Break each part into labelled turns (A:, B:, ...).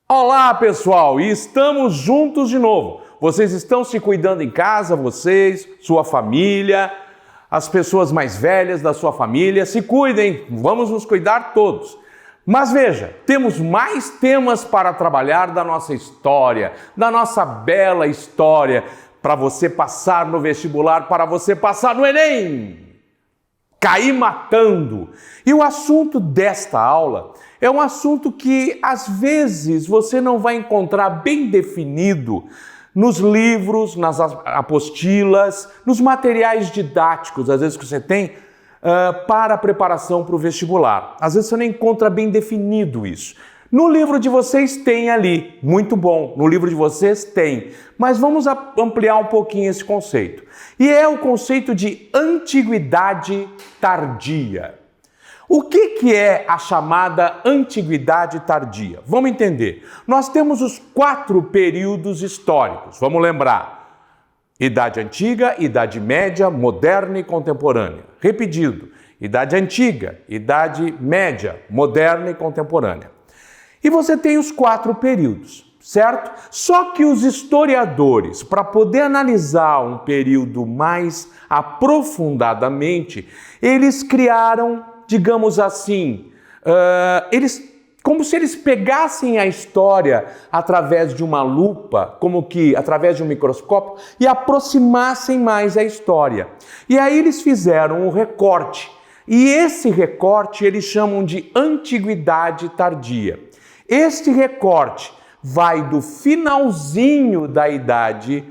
A: Olá, pessoal! E estamos juntos de novo. Vocês estão se cuidando em casa, vocês, sua família, as pessoas mais velhas da sua família, se cuidem, vamos nos cuidar todos. Mas veja, temos mais temas para trabalhar da nossa história, da nossa bela história, para você passar no vestibular, para você passar no Enem. Cair matando. E o assunto desta aula é um assunto que às vezes você não vai encontrar bem definido nos livros, nas apostilas, nos materiais didáticos, às vezes que você tem para a preparação para o vestibular. Às vezes você não encontra bem definido isso. No livro de vocês tem ali, muito bom, no livro de vocês tem, mas vamos ampliar um pouquinho esse conceito. E é o conceito de antiguidade tardia. O que é a chamada antiguidade tardia? Vamos entender. Nós temos os 4 períodos históricos, vamos lembrar. Idade Antiga, Idade Média, Moderna e Contemporânea. Repetido, Idade Antiga, Idade Média, Moderna e Contemporânea. E você tem os 4 períodos, certo? Só que os historiadores, para poder analisar um período mais aprofundadamente, eles criaram, digamos assim, como se eles pegassem a história através de uma lupa, como que através de um microscópio, e aproximassem mais a história. E aí eles fizeram um recorte. E esse recorte eles chamam de antiguidade tardia. Este recorte vai do finalzinho da Idade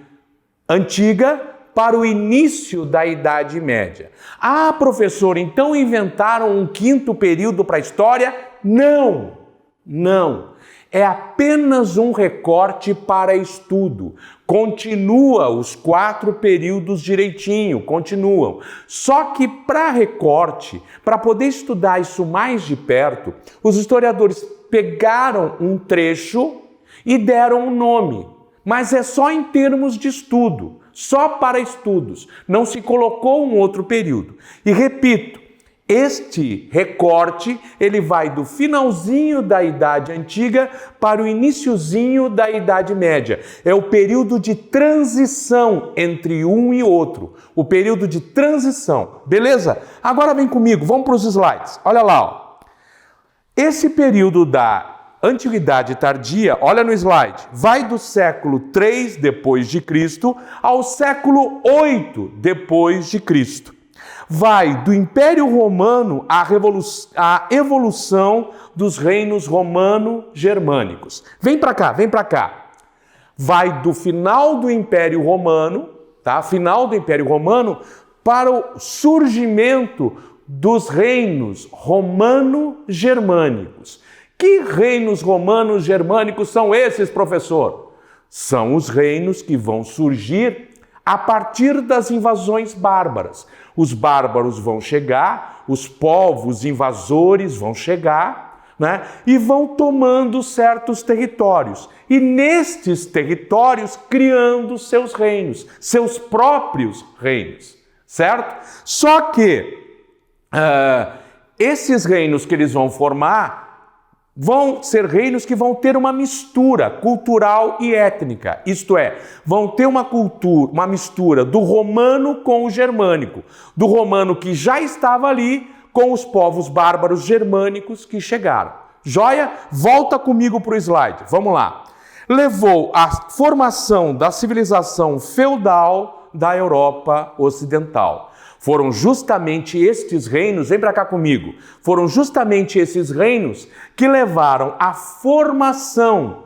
A: Antiga para o início da Idade Média. Ah, professor, então inventaram um 5º período para a história? Não. É apenas um recorte para estudo. Continua os 4 períodos direitinho, continuam. Só que para recorte, para poder estudar isso mais de perto, os historiadores pegaram um trecho e deram um nome. Mas é só em termos de estudo, só para estudos. Não se colocou um outro período. E repito, este recorte, ele vai do finalzinho da Idade Antiga para o iniciozinho da Idade Média. É o período de transição entre um e outro. O período de transição. Beleza? Agora vem comigo, vamos para os slides. Olha lá, ó. Esse período da Antiguidade Tardia, olha no slide, vai do século 3 depois de Cristo ao século 8 depois de Cristo. Vai do Império Romano à evolução dos reinos romano-germânicos. Vem para cá. Vai do final do Império Romano, tá? Final do Império Romano para o surgimento dos reinos romano-germânicos. Que reinos romano-germânicos são esses, professor? São os reinos que vão surgir a partir das invasões bárbaras. Os bárbaros vão chegar, os povos invasores vão chegar, né? E vão tomando certos territórios. E nestes territórios criando seus reinos, seus próprios reinos, certo? Só que esses reinos que eles vão formar vão ser reinos que vão ter uma mistura cultural e étnica. Isto é, vão ter uma mistura do romano com o germânico. Do romano que já estava ali com os povos bárbaros germânicos que chegaram. Joia? Volta comigo para o slide. Vamos lá. Levou à formação da civilização feudal da Europa Ocidental. Foram justamente estes reinos, vem para cá comigo, foram justamente esses reinos que levaram à formação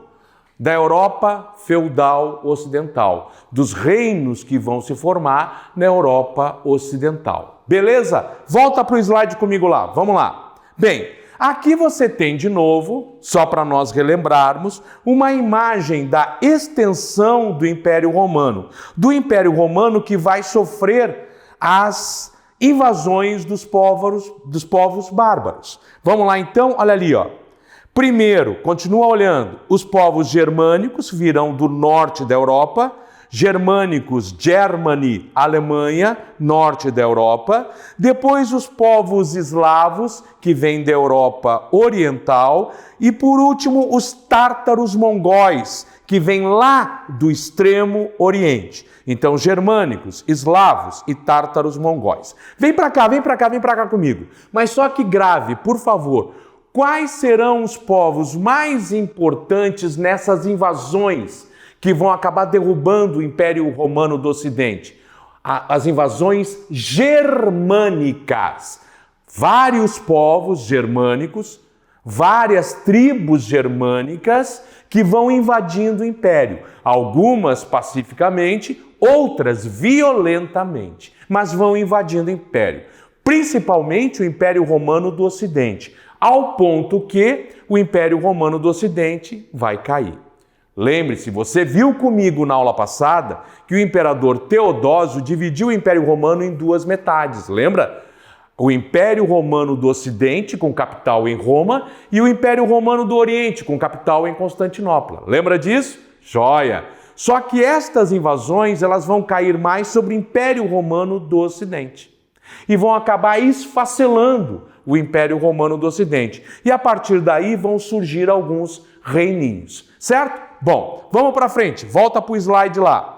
A: da Europa feudal ocidental, dos reinos que vão se formar na Europa Ocidental. Beleza? Volta para o slide comigo lá, vamos lá. Bem, aqui você tem de novo, só para nós relembrarmos, uma imagem da extensão do Império Romano. Do Império Romano que vai sofrer as invasões dos povos bárbaros. Vamos lá então, olha ali, ó. Primeiro, continua olhando, os povos germânicos virão do norte da Europa, germânicos, Germany, Alemanha, norte da Europa. Depois os povos eslavos, que vêm da Europa Oriental. E por último, os tártaros mongóis, que vêm lá do extremo Oriente. Então, germânicos, eslavos e tártaros mongóis. Vem para cá, vem para cá, vem para cá comigo. Mas só que grave, por favor, quais serão os povos mais importantes nessas invasões que vão acabar derrubando o Império Romano do Ocidente? As invasões germânicas. Vários povos germânicos, várias tribos germânicas que vão invadindo o Império. Algumas pacificamente, outras violentamente, mas vão invadindo o Império. Principalmente o Império Romano do Ocidente, ao ponto que o Império Romano do Ocidente vai cair. Lembre-se, você viu comigo na aula passada que o imperador Teodósio dividiu o Império Romano em duas metades, lembra? O Império Romano do Ocidente, com capital em Roma, e o Império Romano do Oriente, com capital em Constantinopla. Lembra disso? Joia! Só que estas invasões elas vão cair mais sobre o Império Romano do Ocidente e vão acabar esfacelando o Império Romano do Ocidente. E a partir daí vão surgir alguns reininhos, certo? Bom, vamos para frente, volta para o slide lá.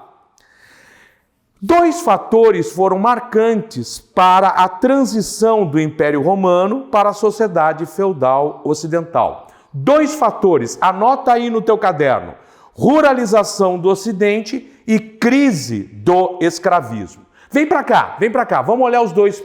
A: Dois fatores foram marcantes para a transição do Império Romano para a sociedade feudal ocidental. Dois fatores, anota aí no teu caderno: ruralização do Ocidente e crise do escravismo. Vem para cá, vamos olhar os dois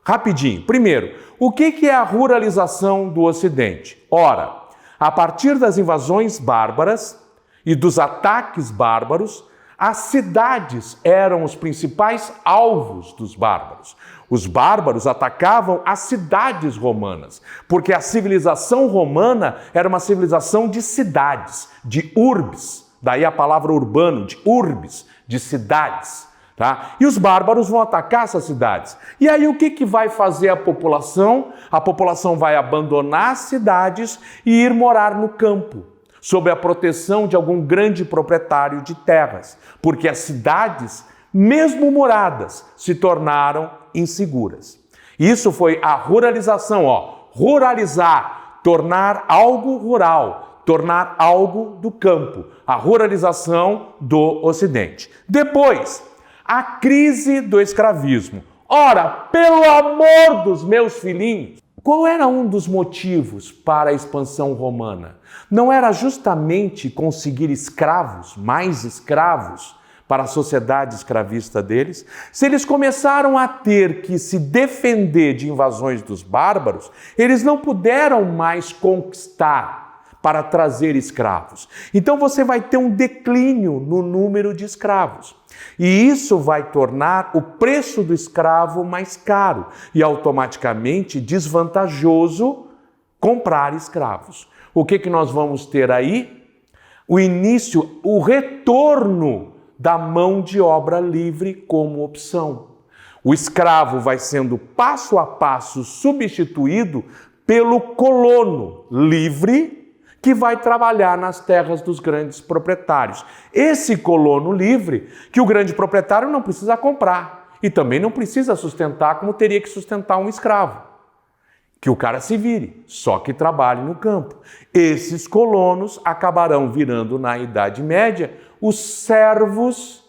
A: rapidinho. Primeiro, o que é a ruralização do Ocidente? Ora, a partir das invasões bárbaras e dos ataques bárbaros, as cidades eram os principais alvos dos bárbaros. Os bárbaros atacavam as cidades romanas, porque a civilização romana era uma civilização de cidades, de urbes, daí a palavra urbano, de urbes, de cidades. Tá? E os bárbaros vão atacar essas cidades. E aí o que vai fazer a população? A população vai abandonar as cidades e ir morar no campo, sob a proteção de algum grande proprietário de terras, porque as cidades, mesmo moradas, se tornaram inseguras. Isso foi a ruralização, ruralizar, tornar algo rural, tornar algo do campo, a ruralização do Ocidente. Depois, a crise do escravismo. Ora, pelo amor dos meus filhinhos, qual era um dos motivos para a expansão romana? Não era justamente conseguir escravos, mais escravos, para a sociedade escravista deles? Se eles começaram a ter que se defender de invasões dos bárbaros, eles não puderam mais conquistar para trazer escravos. Então você vai ter um declínio no número de escravos. E isso vai tornar o preço do escravo mais caro e automaticamente desvantajoso comprar escravos. O que nós vamos ter aí? O início, o retorno da mão de obra livre como opção. O escravo vai sendo passo a passo substituído pelo colono livre que vai trabalhar nas terras dos grandes proprietários. Esse colono livre que o grande proprietário não precisa comprar e também não precisa sustentar como teria que sustentar um escravo. Que o cara se vire, só que trabalhe no campo. Esses colonos acabarão virando, na Idade Média, os servos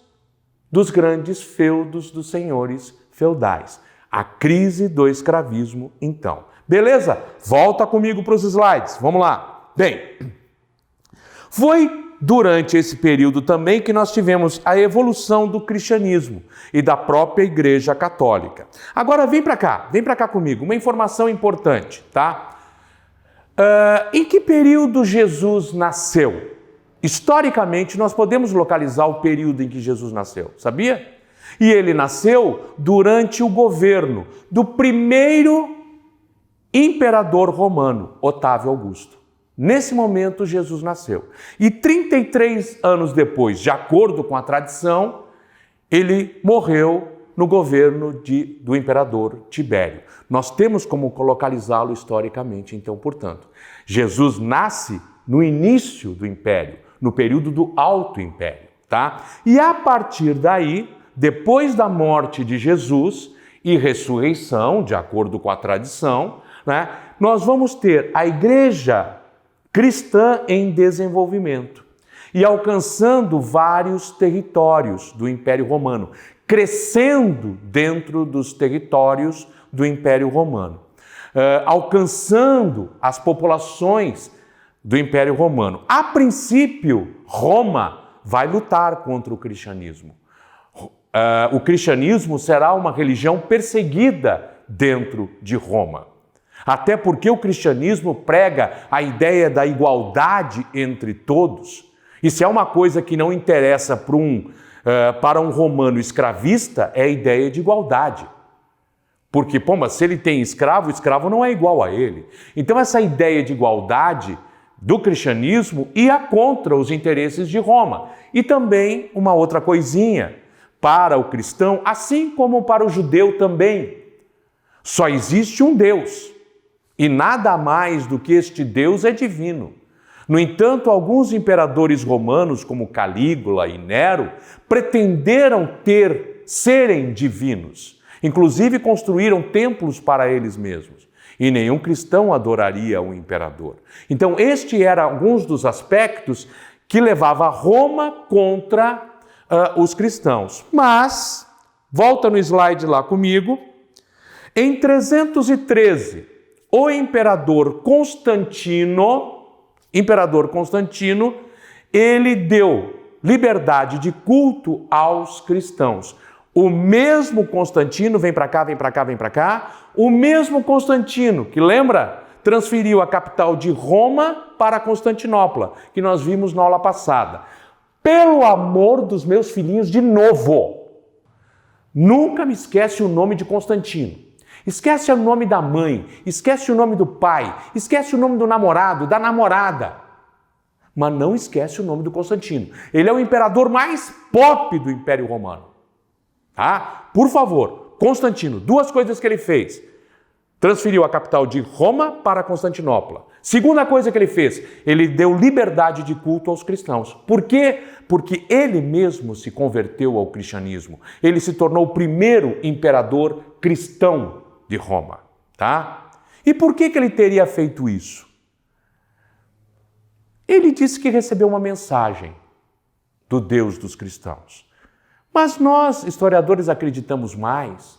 A: dos grandes feudos dos senhores feudais. A crise do escravismo, então. Beleza? Volta comigo para os slides. Vamos lá. Bem, foi durante esse período também que nós tivemos a evolução do cristianismo e da própria Igreja Católica. Agora vem para cá comigo, uma informação importante, tá? Em que período Jesus nasceu? Historicamente, nós podemos localizar o período em que Jesus nasceu, sabia? E ele nasceu durante o governo do primeiro imperador romano, Otávio Augusto. Nesse momento, Jesus nasceu. E 33 anos depois, de acordo com a tradição, ele morreu no governo do imperador Tibério. Nós temos como localizá-lo historicamente, então, portanto. Jesus nasce no início do Império, no período do Alto Império. tá? E a partir daí, depois da morte de Jesus e ressurreição, de acordo com a tradição, né, nós vamos ter a igreja cristã em desenvolvimento e alcançando vários territórios do Império Romano, crescendo dentro dos territórios do Império Romano, alcançando as populações do Império Romano. A princípio, Roma vai lutar contra o cristianismo. O cristianismo será uma religião perseguida dentro de Roma. Até porque o cristianismo prega a ideia da igualdade entre todos. E se é uma coisa que não interessa para um romano escravista, é a ideia de igualdade. Porque, mas se ele tem escravo, o escravo não é igual a ele. Então essa ideia de igualdade do cristianismo ia contra os interesses de Roma. E também uma outra coisinha, para o cristão, assim como para o judeu também, só existe um Deus. E nada mais do que este Deus é divino. No entanto, alguns imperadores romanos, como Calígula e Nero, pretenderam serem divinos. Inclusive construíram templos para eles mesmos. E nenhum cristão adoraria o imperador. Então, este era alguns dos aspectos que levava Roma contra os cristãos. Mas, volta no slide lá comigo, em 313, o imperador Constantino, ele deu liberdade de culto aos cristãos. O mesmo Constantino, vem para cá, o mesmo Constantino, que lembra? Transferiu a capital de Roma para Constantinopla, que nós vimos na aula passada. Pelo amor dos meus filhinhos, de novo, nunca me esquece o nome de Constantino. Esquece o nome da mãe, esquece o nome do pai, esquece o nome do namorado, da namorada. Mas não esquece o nome do Constantino. Ele é o imperador mais pop do Império Romano. Tá? Por favor, Constantino, duas coisas que ele fez. Transferiu a capital de Roma para Constantinopla. Segunda coisa que ele fez, ele deu liberdade de culto aos cristãos. Por quê? Porque ele mesmo se converteu ao cristianismo. Ele se tornou o primeiro imperador cristão de Roma. Tá? E por que ele teria feito isso? Ele disse que recebeu uma mensagem do Deus dos cristãos. Mas nós, historiadores, acreditamos mais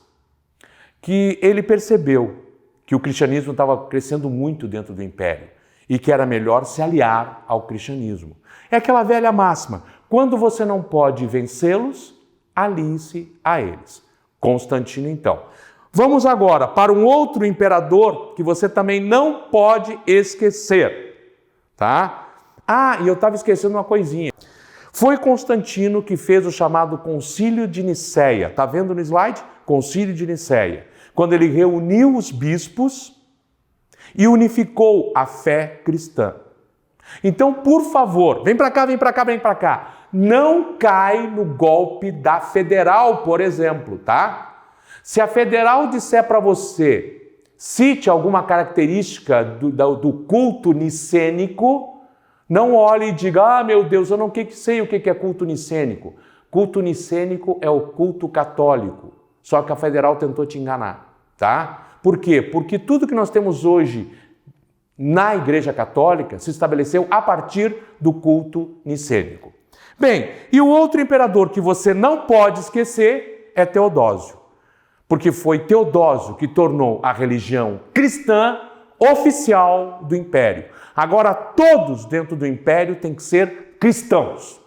A: que ele percebeu que o cristianismo estava crescendo muito dentro do império e que era melhor se aliar ao cristianismo. É aquela velha máxima, quando você não pode vencê-los, alie-se a eles. Constantino, então. Vamos agora para um outro imperador que você também não pode esquecer, tá? E eu estava esquecendo uma coisinha. Foi Constantino que fez o chamado Concílio de Nicéia. Está vendo no slide? Concílio de Nicéia. Quando ele reuniu os bispos e unificou a fé cristã. Então, por favor, vem para cá. Não cai no golpe da Federal, por exemplo, tá? Se a Federal disser para você, cite alguma característica do culto nicênico, não olhe e diga, meu Deus, eu não sei o que é culto nicênico. Culto nicênico é o culto católico. Só que a Federal tentou te enganar, tá? Por quê? Porque tudo que nós temos hoje na Igreja Católica se estabeleceu a partir do culto nicênico. Bem, e o outro imperador que você não pode esquecer é Teodósio. Porque foi Teodósio que tornou a religião cristã oficial do império. Agora todos dentro do império têm que ser cristãos.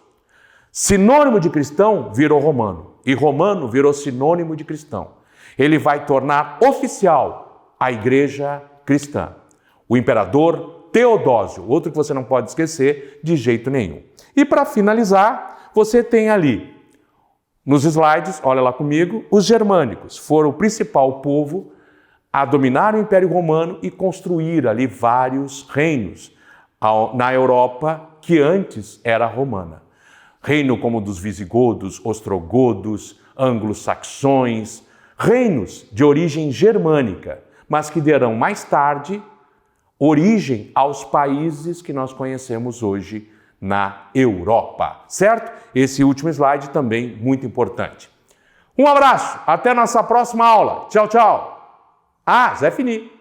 A: Sinônimo de cristão virou romano. E romano virou sinônimo de cristão. Ele vai tornar oficial a igreja cristã. O imperador Teodósio, outro que você não pode esquecer de jeito nenhum. E para finalizar, você tem ali, nos slides, olha lá comigo, os germânicos foram o principal povo a dominar o Império Romano e construir ali vários reinos na Europa que antes era romana. Reino como dos visigodos, ostrogodos, anglo-saxões, reinos de origem germânica, mas que derão mais tarde origem aos países que nós conhecemos hoje na Europa, certo? Esse último slide também muito importante. Um abraço, até nossa próxima aula. Tchau, tchau. Ah, Zé Fini.